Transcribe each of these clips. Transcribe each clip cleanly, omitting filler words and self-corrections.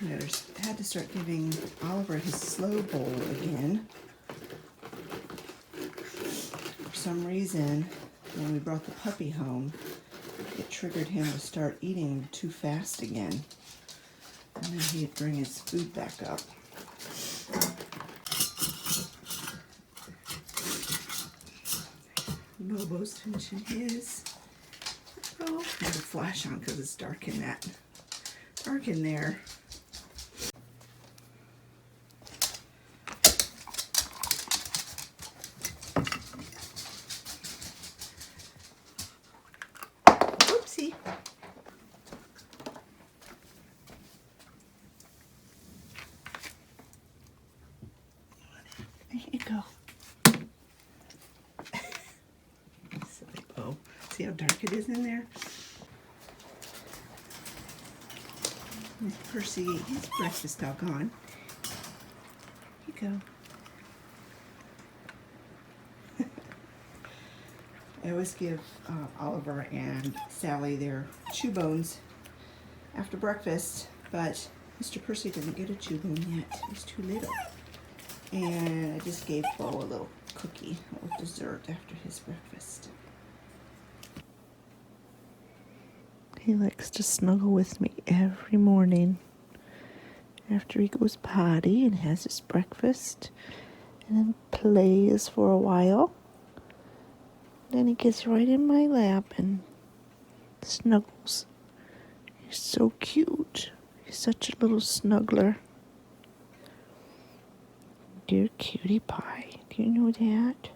had to start giving Oliver his slow bowl again. For some reason, when we brought the puppy home, it triggered him to start eating too fast again. And then he'd bring his food back up. Bobo's finishing his. Oh, I have a flash on because it's dark in there. Oopsie. There you go. Silly Bo. See how dark it is in there? Percy ate his breakfast doggone. Here you go. I always give Oliver and Sally their chew bones after breakfast, but Mr. Percy didn't get a chew bone yet. He's too little. And I just gave Bo a little cookie, a little dessert after his breakfast. He likes to snuggle with me every morning after he goes potty and has his breakfast, and then plays for a while. Then he gets right in my lap and snuggles. He's so cute. He's such a little snuggler. Dear cutie pie, do you know that?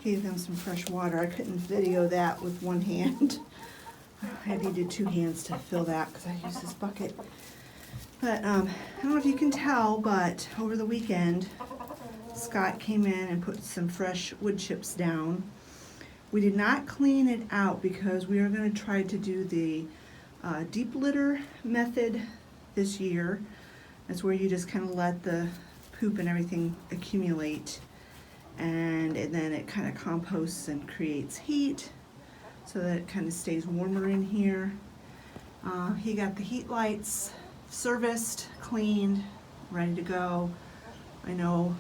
Gave them some fresh water. I couldn't video that with one hand. I needed two hands to fill that because I use this bucket. But I don't know if you can tell, but over the weekend, Scott came in and put some fresh wood chips down. We did not clean it out because we are going to try to do the deep litter method this year. That's where you just kind of let the poop and everything accumulate, and then it kind of composts and creates heat so that it kind of stays warmer in here. He got the heat lights serviced, cleaned, ready to go. I know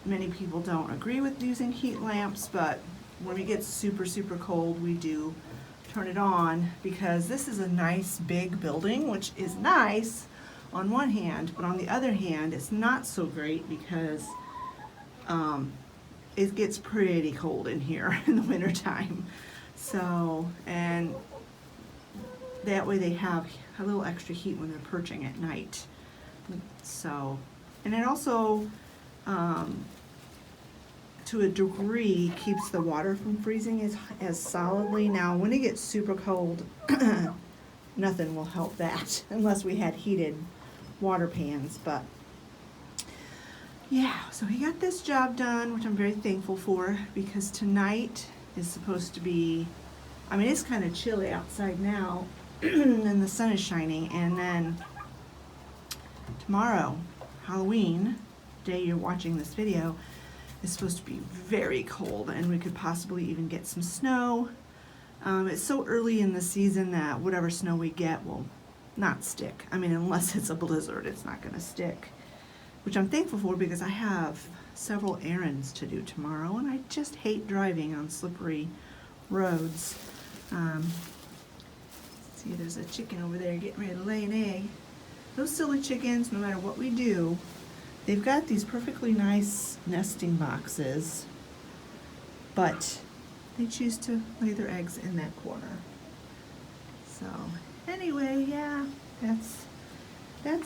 many people don't agree with using heat lamps, but when it gets super, super cold, we do turn it on because this is a nice big building, which is nice on one hand, but on the other hand, it's not so great because it gets pretty cold in here in the wintertime. So, and that way they have a little extra heat when they're perching at night. So, and it also, to a degree, keeps the water from freezing as solidly. Now, when it gets super cold, nothing will help that unless we had heated water pans. But yeah, so he got this job done, which I'm very thankful for, because tonight is supposed to be, I mean, it's kind of chilly outside now and the sun is shining, and then tomorrow, Halloween, day you're watching this video, is supposed to be very cold, and we could possibly even get some snow. It's so early in the season that whatever snow we get will not stick. I mean, unless it's a blizzard, it's not going to stick, which I'm thankful for because I have several errands to do tomorrow, and I just hate driving on slippery roads. See, there's a chicken over there getting ready to lay an egg. Those silly chickens, no matter what we do, they've got these perfectly nice nesting boxes, but they choose to lay their eggs in that corner. So anyway, yeah, that's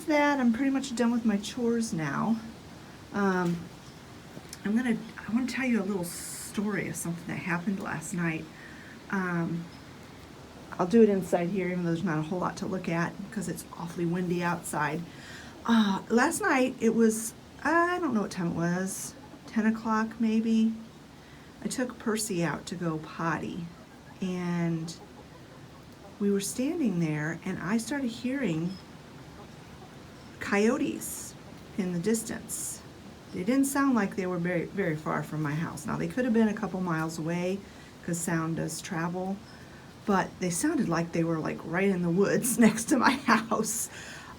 that. I'm pretty much done with my chores now. I want to tell you a little story of something that happened last night. I'll do it inside here, even though there's not a whole lot to look at because it's awfully windy outside. Last night, it was, I don't know what time it was, 10 o'clock maybe. I took Percy out to go potty, and we were standing there, and I started hearing coyotes in the distance. They didn't sound like they were very, very far from my house. Now, they could have been a couple miles away because sound does travel, but they sounded like they were like right in the woods next to my house.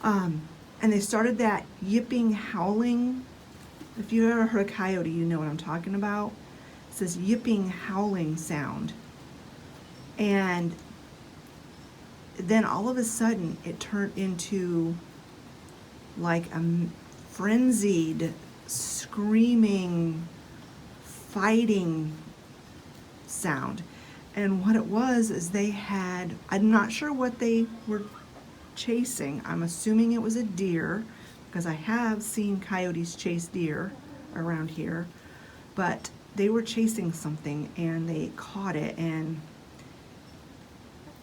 And they started that yipping, howling. If you've ever heard a coyote, you know what I'm talking about. It's this yipping, howling sound. And then all of a sudden, it turned into like a frenzied, screaming, fighting sound. And what it was is they had, I'm not sure what they were chasing. I'm assuming it was a deer, because I have seen coyotes chase deer around here, but they were chasing something and they caught it, and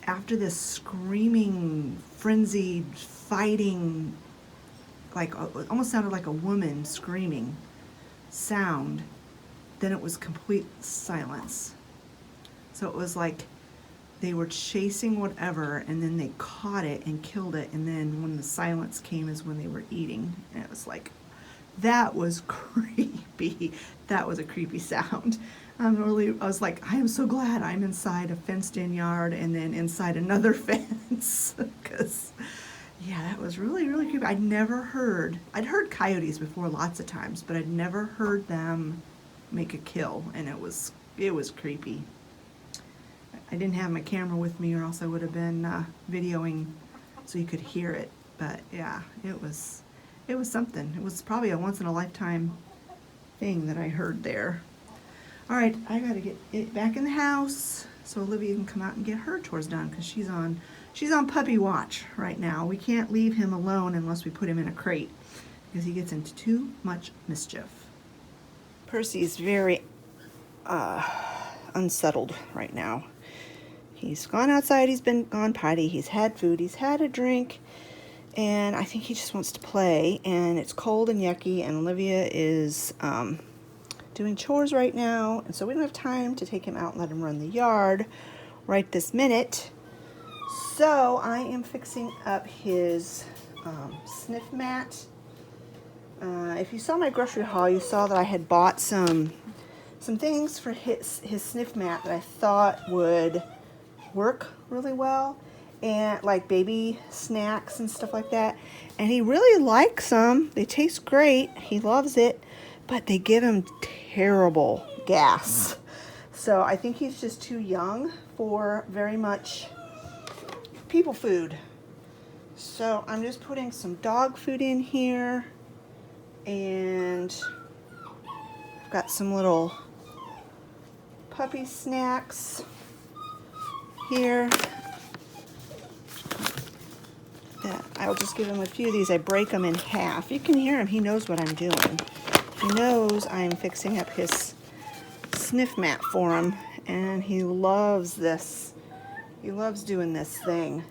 after this screaming, frenzied, fighting, like it almost sounded like a woman screaming sound, then it was complete silence. So it was like they were chasing whatever, and then they caught it and killed it, and then when the silence came is when they were eating. And it was like, that was creepy. That was a creepy sound. I was like, I am so glad I'm inside a fenced-in yard and then inside another fence, because yeah, that was really, really creepy. I'd heard coyotes before lots of times, but I'd never heard them make a kill, and it was creepy. I didn't have my camera with me, or else I would have been videoing so you could hear it. But yeah, it was something. It was probably a once-in-a-lifetime thing that I heard there. All right, I gotta get it back in the house so Olivia can come out and get her chores done, because she's on puppy watch right now. We can't leave him alone unless we put him in a crate, because he gets into too much mischief. Percy's very unsettled right now. He's gone outside, he's been gone potty, he's had food, he's had a drink, and I think he just wants to play, and it's cold and yucky, and Olivia is doing chores right now, and so we don't have time to take him out and let him run the yard right this minute. So I am fixing up his sniff mat. If you saw my grocery haul, you saw that I had bought some things for his sniff mat that I thought would work really well, and like baby snacks and stuff like that, and he really likes them. They taste great, he loves it, but they give him terrible gas. So I think he's just too young for very much people food. So I'm just putting some dog food in here, and I've got some little puppy snacks here. I'll just give him a few of these. I break them in half. You can hear him. He knows what I'm doing. He knows I'm fixing up his sniff mat for him, and he loves this. He loves doing this thing.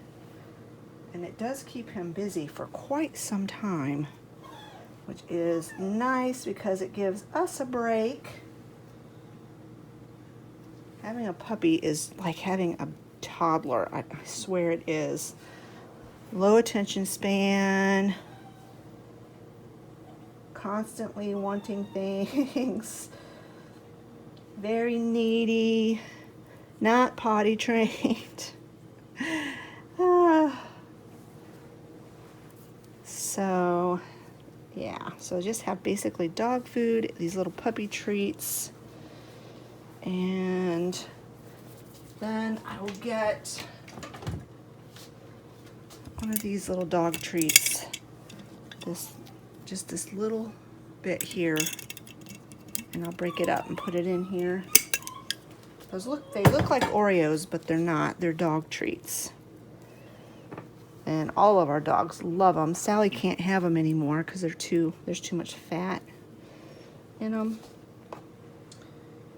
And it does keep him busy for quite some time, which is nice because it gives us a break. Having a puppy is like having a toddler. I swear it is. Low attention span, constantly wanting things, very needy, not potty trained. So yeah, so just have basically dog food, these little puppy treats, and then I will get one of these little dog treats. Just this little bit here, and I'll break it up and put it in here. They look like Oreos, but they're not. They're dog treats. And all of our dogs love them. Sally can't have them anymore because there's too much fat in them.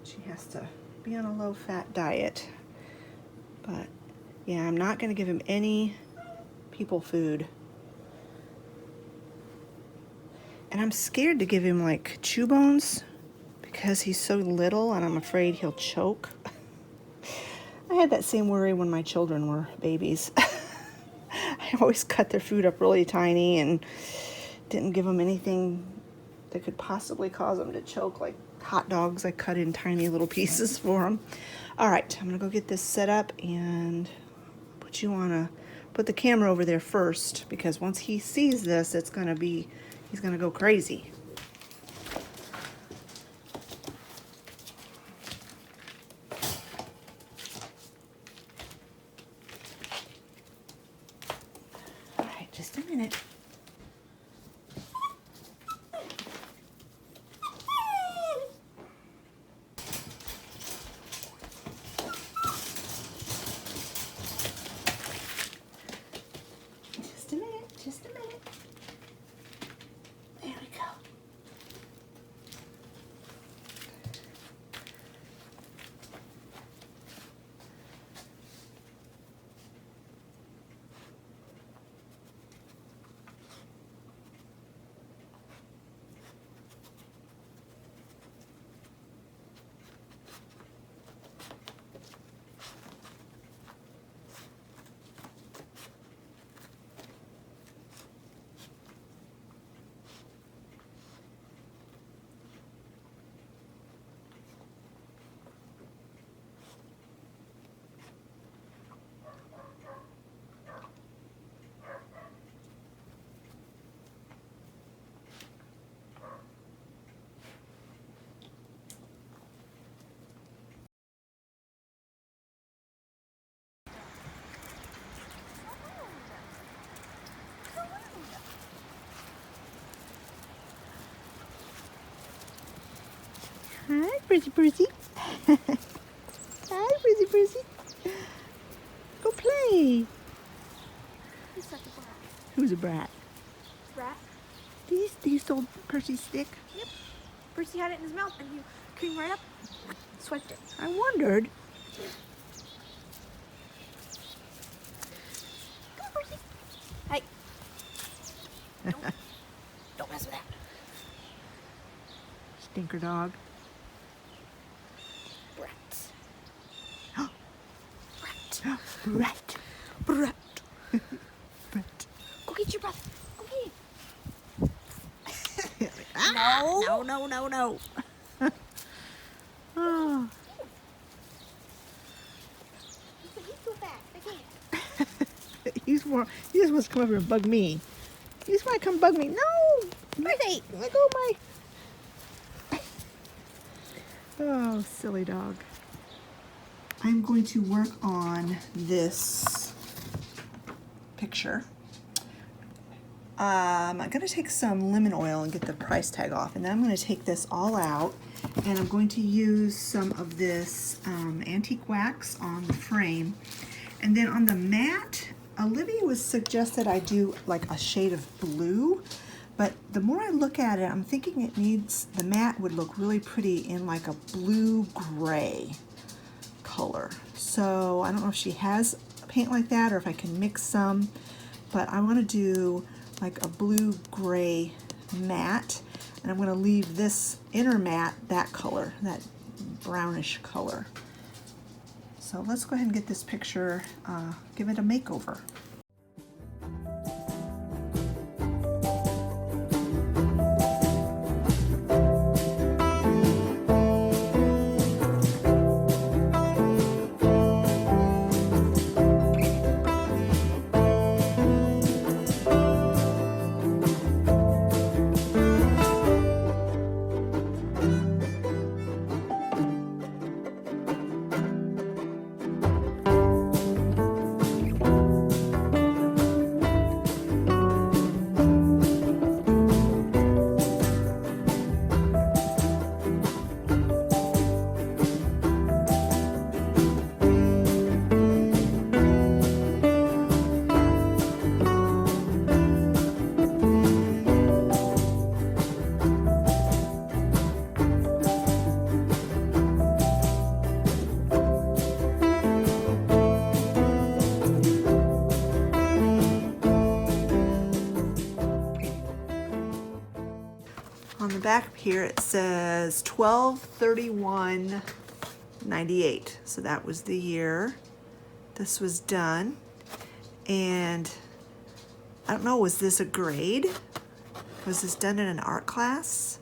She has to be on a low-fat diet. But yeah, I'm not going to give him any people food. And I'm scared to give him like chew bones because he's so little, and I'm afraid he'll choke. I had that same worry when my children were babies. I always cut their food up really tiny and didn't give them anything that could possibly cause them to choke, like hot dogs. I cut in tiny little pieces for them. All right, I'm gonna go get this set up and put the camera over there first, because once he sees this, he's gonna go crazy. All right, just a minute. Just a minute. There we go. Hi, Brizzy Brizzy. Hi, Brizzy Brizzy. Go play. He's such a brat. Who's a brat? Brat? He stole Percy's stick. Yep. First he had it in his mouth and he came right up Swiped it. I wondered. Come on, Percy. Hey. Don't, don't mess with that. Stinker dog. Brat. Brat. Rat. Brat. Rat. Go get your brother. Go get him. Ah, no. Oh. He's too fast. I can't. He just wants to come over and bug me. He just want to come bug me. No! Percy, let go of my... Oh, silly dog. I'm going to work on this picture. I'm going to take some lemon oil and get the price tag off, and then I'm going to take this all out, and I'm going to use some of this antique wax on the frame. And then on the mat, Olivia was suggested I do like a shade of blue, but the more I look at it, I'm thinking it needs, the mat would look really pretty in like a blue-gray color. So I don't know if she has paint like that or if I can mix some, but I want to do like a blue-gray matte, and I'm going to leave this inner matte that color, that brownish color. So let's go ahead and get this picture, give it a makeover. On the back here it says 12/31/98. So that was the year this was done. And I don't know, was this a grade? Was this done in an art class?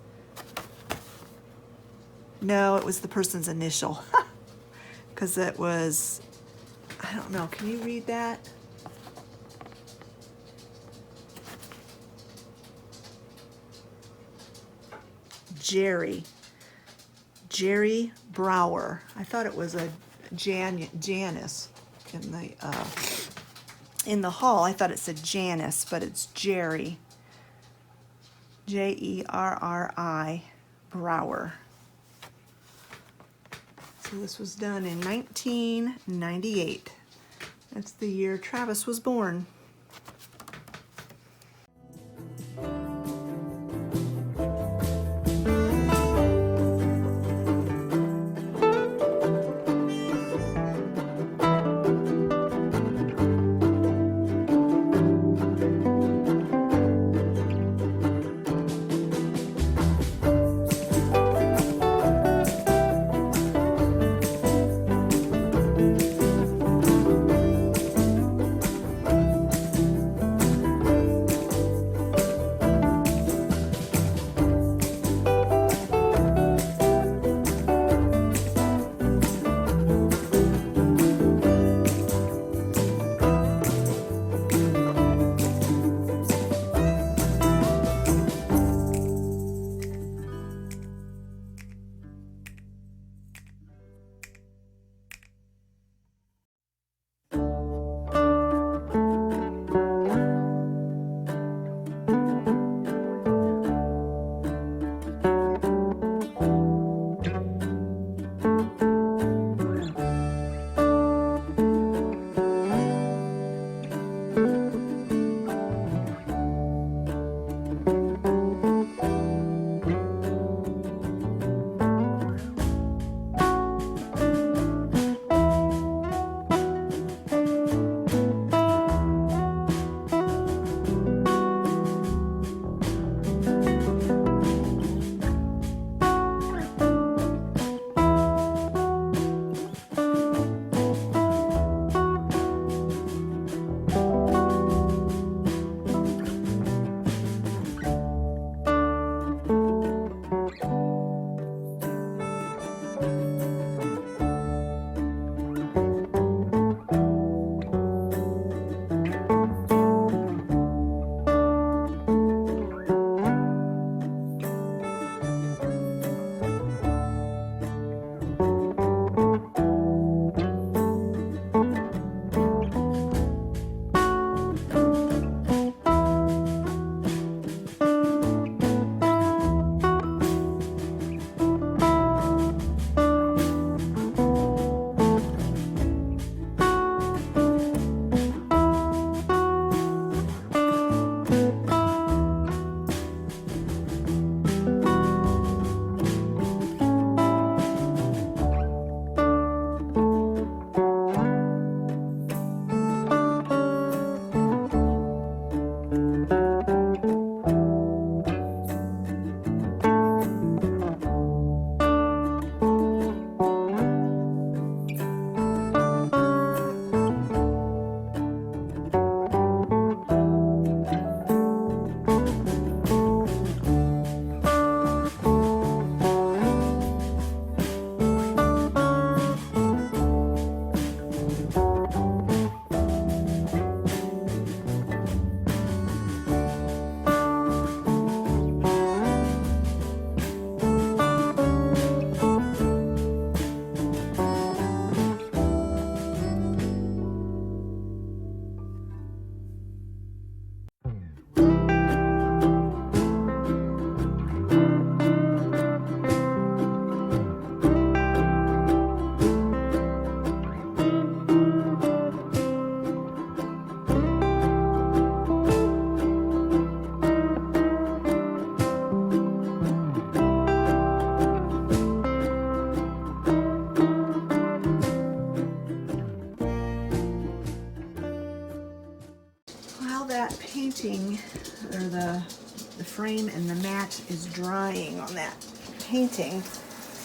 No, it was the person's initial. Because it was, I don't know, can you read that? Jerry Brower. I thought it was a Janice in the hall. I thought it said Janice, but it's Jerry. Jerri Brower. So this was done in 1998. That's the year Travis was born. that is drying on that painting,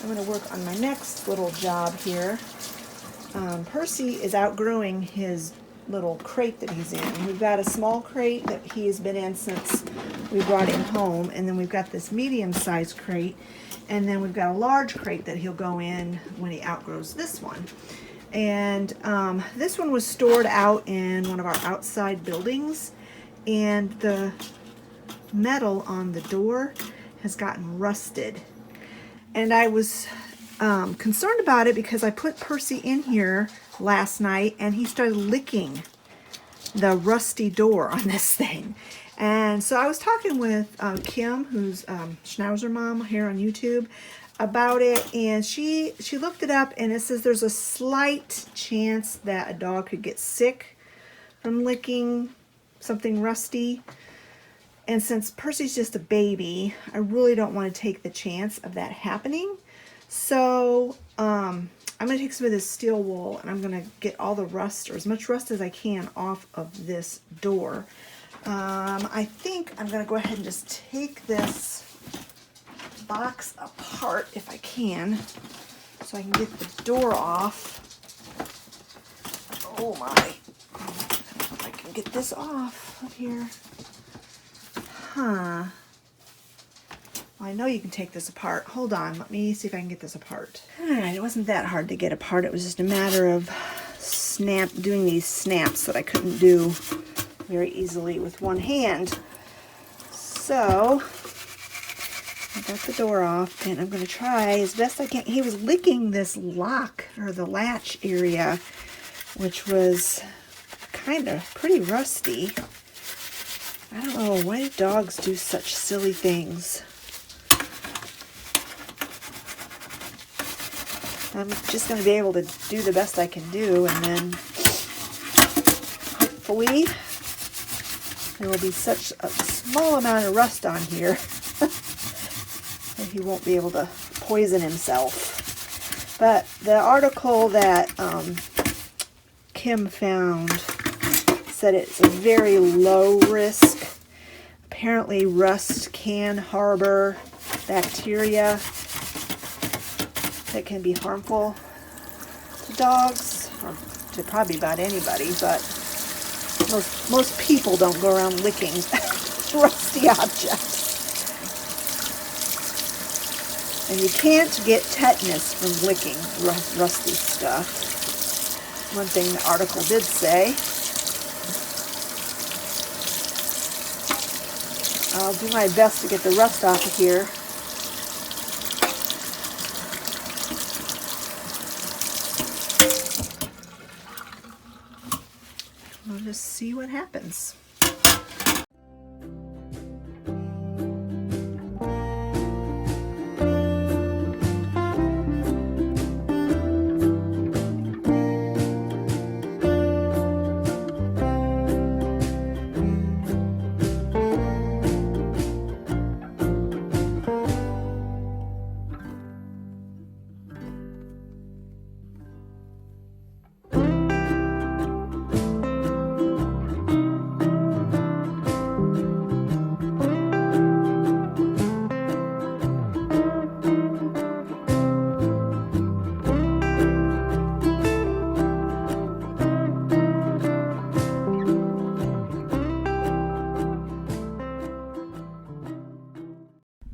I'm going to work on my next little job here. Percy is outgrowing his little crate that he's in. We've got a small crate that he's been in since we brought him home, and then we've got this medium-sized crate, and then we've got a large crate that he'll go in when he outgrows this one. And this one was stored out in one of our outside buildings, and the metal on the door has gotten rusted. And I was concerned about it because I put Percy in here last night and he started licking the rusty door on this thing. And so I was talking with Kim, who's Schnauzer Mom here on YouTube, about it, and she looked it up, and it says there's a slight chance that a dog could get sick from licking something rusty. And since Percy's just a baby, I really don't want to take the chance of that happening. So I'm going to take some of this steel wool and I'm going to get all the rust, or as much rust as I can, off of this door. I think I'm going to go ahead and just take this box apart if I can, so I can get the door off. Oh my. If I can get this off of here. Huh. Well, I know you can take this apart. Hold on, let me see if I can get this apart. Alright, it wasn't that hard to get apart. It was just a matter of doing these snaps that I couldn't do very easily with one hand. So, I got the door off, and I'm going to try as best I can. He was licking this lock, or the latch area, which was kind of pretty rusty. I don't know, why do dogs do such silly things? I'm just going to be able to do the best I can do, and then hopefully there will be such a small amount of rust on here that he won't be able to poison himself. But the article that Kim found said it's a very low risk. Apparently rust can harbor bacteria that can be harmful to dogs, or to probably about anybody, but most people don't go around licking rusty objects. And you can't get tetanus from licking rusty stuff. One thing the article did say. I'll do my best to get the rust off of here. We'll just see what happens.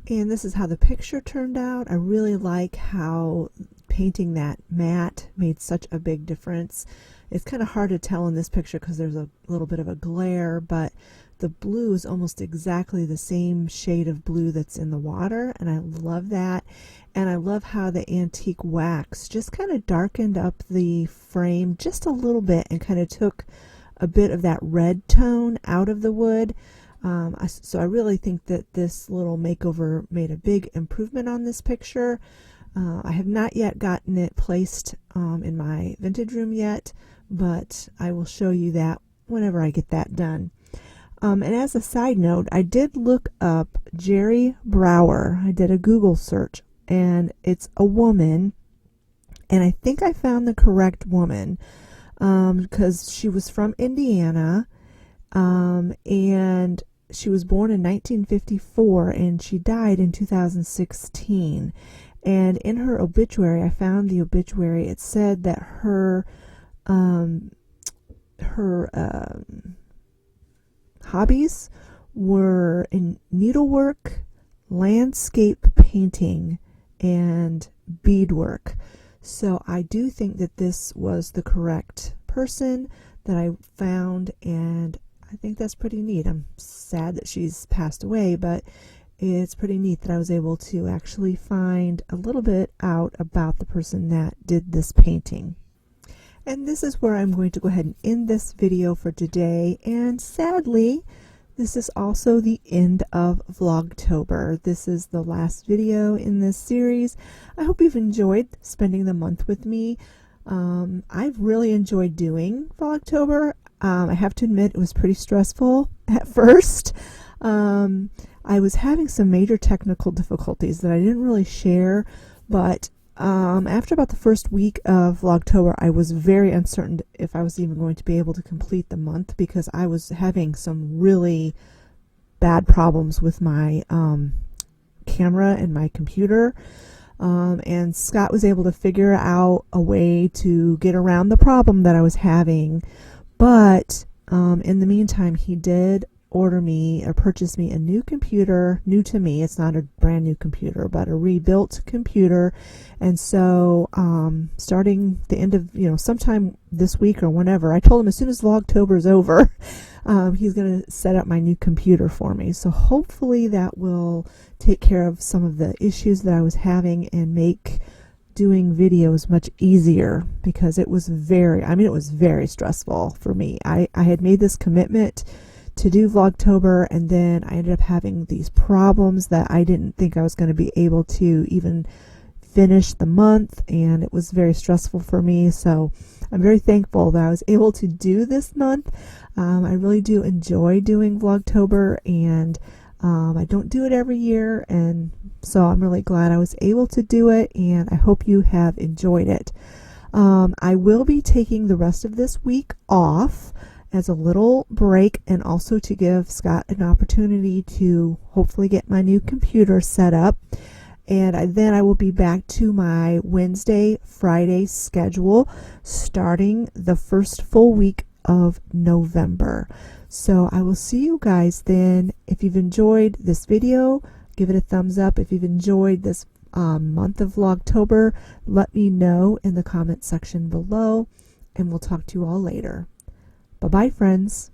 And this is how the picture turned out. I really like how painting that matte made such a big difference. It's kind of hard to tell in this picture because there's a little bit of a glare, but the blue is almost exactly the same shade of blue that's in the water, and I love that. And I love how the antique wax just kind of darkened up the frame just a little bit and kind of took a bit of that red tone out of the wood. So I really think that this little makeover made a big improvement on this picture. I have not yet gotten it placed in my vintage room yet, but I will show you that whenever I get that done. And as a side note, I did look up Jerry Brower. I did a Google search, and it's a woman, and I think I found the correct woman because she was from Indiana, and she was born in 1954 and she died in 2016. And in her obituary, I found the obituary, it said that her hobbies were in needlework, landscape painting, and beadwork. So I do think that this was the correct person that I found, and I think that's pretty neat. I'm sad that she's passed away, but it's pretty neat that I was able to actually find a little bit out about the person that did this painting. And this is where I'm going to go ahead and end this video for today. And sadly, this is also the end of Vlogtober. This is the last video in this series. I hope you've enjoyed spending the month with me. I've really enjoyed doing Vlogtober. I have to admit it was pretty stressful at first. I was having some major technical difficulties that I didn't really share, but after about the first week of Vlogtober, I was very uncertain if I was even going to be able to complete the month because I was having some really bad problems with my camera and my computer. And Scott was able to figure out a way to get around the problem that I was having. But in the meantime, he did order me or purchase me a new computer, new to me. It's not a brand new computer, but a rebuilt computer. And so starting the end of, sometime this week or whenever, I told him as soon as Vlogtober is over, he's going to set up my new computer for me. So hopefully that will take care of some of the issues that I was having and make doing videos much easier, because it was very stressful for me. I had made this commitment to do Vlogtober, and then I ended up having these problems that I didn't think I was going to be able to even finish the month, and it was very stressful for me. So I'm very thankful that I was able to do this month. I really do enjoy doing Vlogtober, and I don't do it every year, and so I'm really glad I was able to do it, and I hope you have enjoyed it. I will be taking the rest of this week off as a little break, and also to give Scott an opportunity to hopefully get my new computer set up. And then I will be back to my Wednesday, Friday schedule starting the first full week of November. So I will see you guys then. If you've enjoyed this video, give it a thumbs up. If you've enjoyed this month of Vlogtober, let me know in the comment section below, and we'll talk to you all later. Bye-bye, friends.